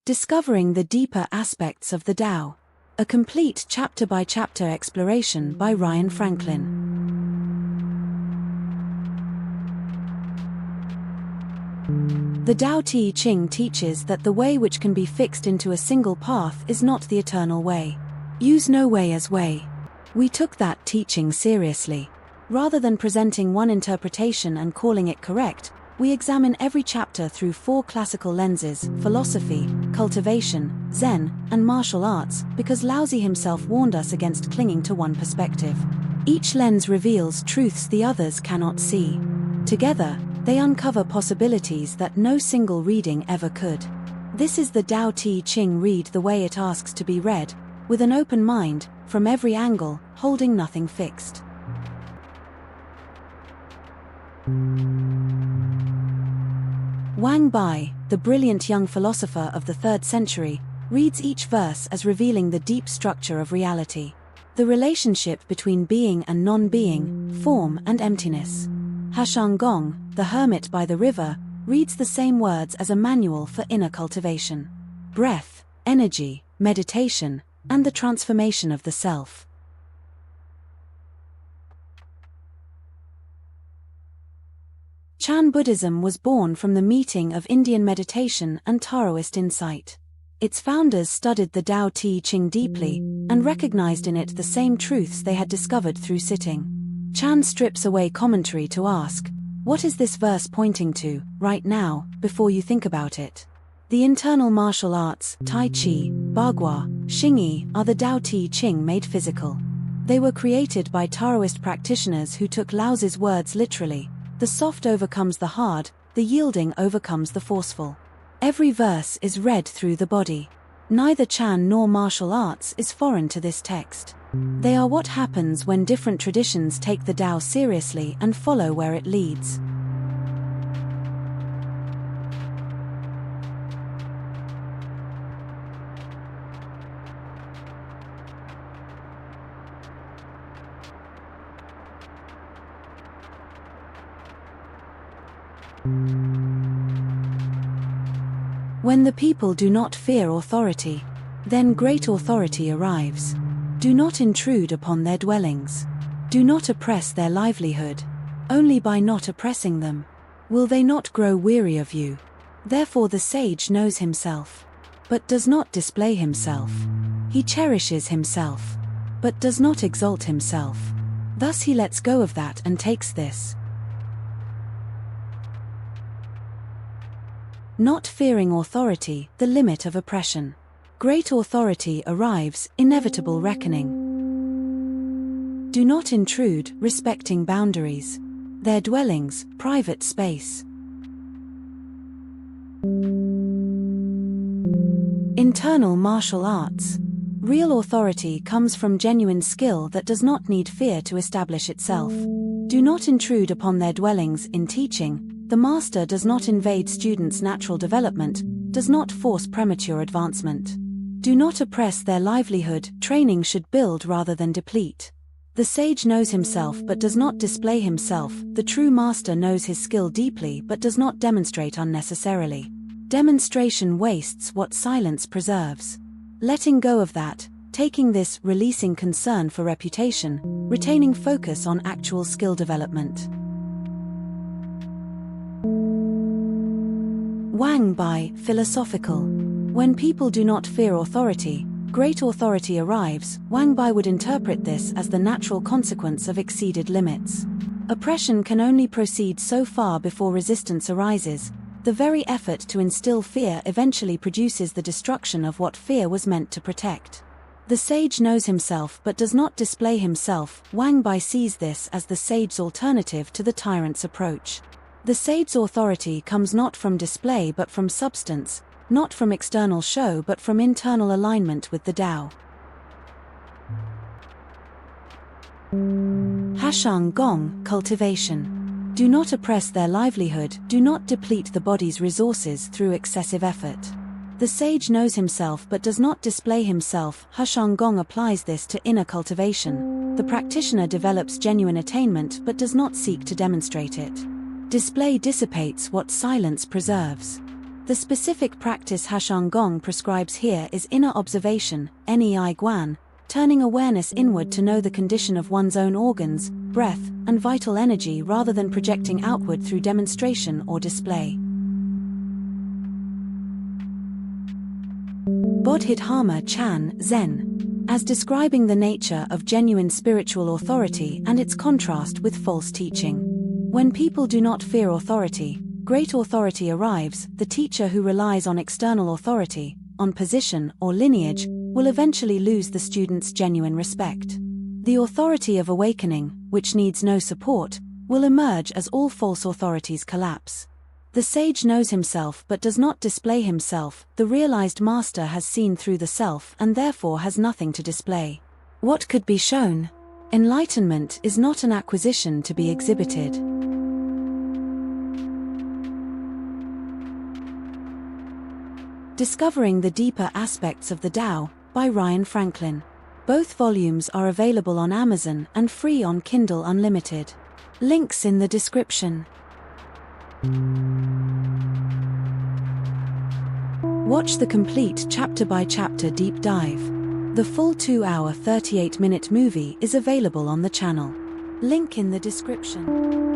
Discovering the Deeper Aspects of the Tao. A complete chapter-by-chapter exploration by Ryan Franklin. The Tao Te Ching teaches that the way which can be fixed into a single path is not the eternal way. Use no way as way. We took that teaching seriously. Rather than presenting one interpretation and calling it correct, we examine every chapter through 4 classical lenses: philosophy, cultivation, Zen, and martial arts, because Laozi himself warned us against clinging to one perspective. Each lens reveals truths the others cannot see. Together, they uncover possibilities that no single reading ever could. This is the Tao Te Ching. Read the way it asks to be read, with an open mind, from every angle, holding nothing fixed. Wang Bi, the brilliant young philosopher of the 3rd century, reads each verse as revealing the deep structure of reality. The relationship between being and non-being, form and emptiness. Heshang Gong, the hermit by the river, reads the same words as a manual for inner cultivation. Breath, energy, meditation, and the transformation of the self. Chan Buddhism was born from the meeting of Indian meditation and Taoist insight. Its founders studied the Tao Te Ching deeply, and recognized in it the same truths they had discovered through sitting. Chan strips away commentary to ask, what is this verse pointing to, right now, before you think about it? The internal martial arts, Tai Chi, Bagua, Xingyi, are the Tao Te Ching made physical. They were created by Taoist practitioners who took Laozi's words literally. The soft overcomes the hard, the yielding overcomes the forceful. Every verse is read through the body. Neither Chan nor martial arts is foreign to this text. They are what happens when different traditions take the Tao seriously and follow where it leads. When the people do not fear authority, then great authority arrives. Do not intrude upon their dwellings. Do not oppress their livelihood. Only by not oppressing them will they not grow weary of you. Therefore the sage knows himself, but does not display himself. He cherishes himself, but does not exalt himself. Thus he lets go of that and takes this. Not fearing authority, the limit of oppression. Great authority arrives, inevitable reckoning. Do not intrude, respecting boundaries. Their dwellings, private space. Internal martial arts. Real authority comes from genuine skill that does not need fear to establish itself. Do not intrude upon their dwellings. In teaching, the master does not invade students' natural development, does not force premature advancement. Do not oppress their livelihood. Training should build rather than deplete. The sage knows himself but does not display himself. The true master knows his skill deeply but does not demonstrate unnecessarily. Demonstration wastes what silence preserves. Letting go of that, taking this, releasing concern for reputation, retaining focus on actual skill development. Wang Bi, philosophical. When people do not fear authority, great authority arrives. Wang Bi would interpret this as the natural consequence of exceeded limits. Oppression can only proceed so far before resistance arises. The very effort to instill fear eventually produces the destruction of what fear was meant to protect. The sage knows himself but does not display himself. Wang Bi sees this as the sage's alternative to the tyrant's approach. The sage's authority comes not from display but from substance, not from external show but from internal alignment with the Tao. Heshang Gong, cultivation. Do not oppress their livelihood, do not deplete the body's resources through excessive effort. The sage knows himself but does not display himself. Heshang Gong applies this to inner cultivation. The practitioner develops genuine attainment but does not seek to demonstrate it. Display dissipates what silence preserves. The specific practice Heshang Gong prescribes here is inner observation, Nei Guan, turning awareness inward to know the condition of one's own organs, breath, and vital energy rather than projecting outward through demonstration or display. Bodhidharma Chan, Zen, as describing the nature of genuine spiritual authority and its contrast with false teaching. When people do not fear authority, great authority arrives. The teacher who relies on external authority, on position or lineage, will eventually lose the student's genuine respect. The authority of awakening, which needs no support, will emerge as all false authorities collapse. The sage knows himself but does not display himself. The realized master has seen through the self and therefore has nothing to display. What could be shown? Enlightenment is not an acquisition to be exhibited. Discovering the Deeper Aspects of the Tao, by Ryan Franklin. Both volumes are available on Amazon and free on Kindle Unlimited. Links in the description. Watch the complete chapter-by-chapter deep dive. The full 2-hour 38-minute movie is available on the channel. Link in the description.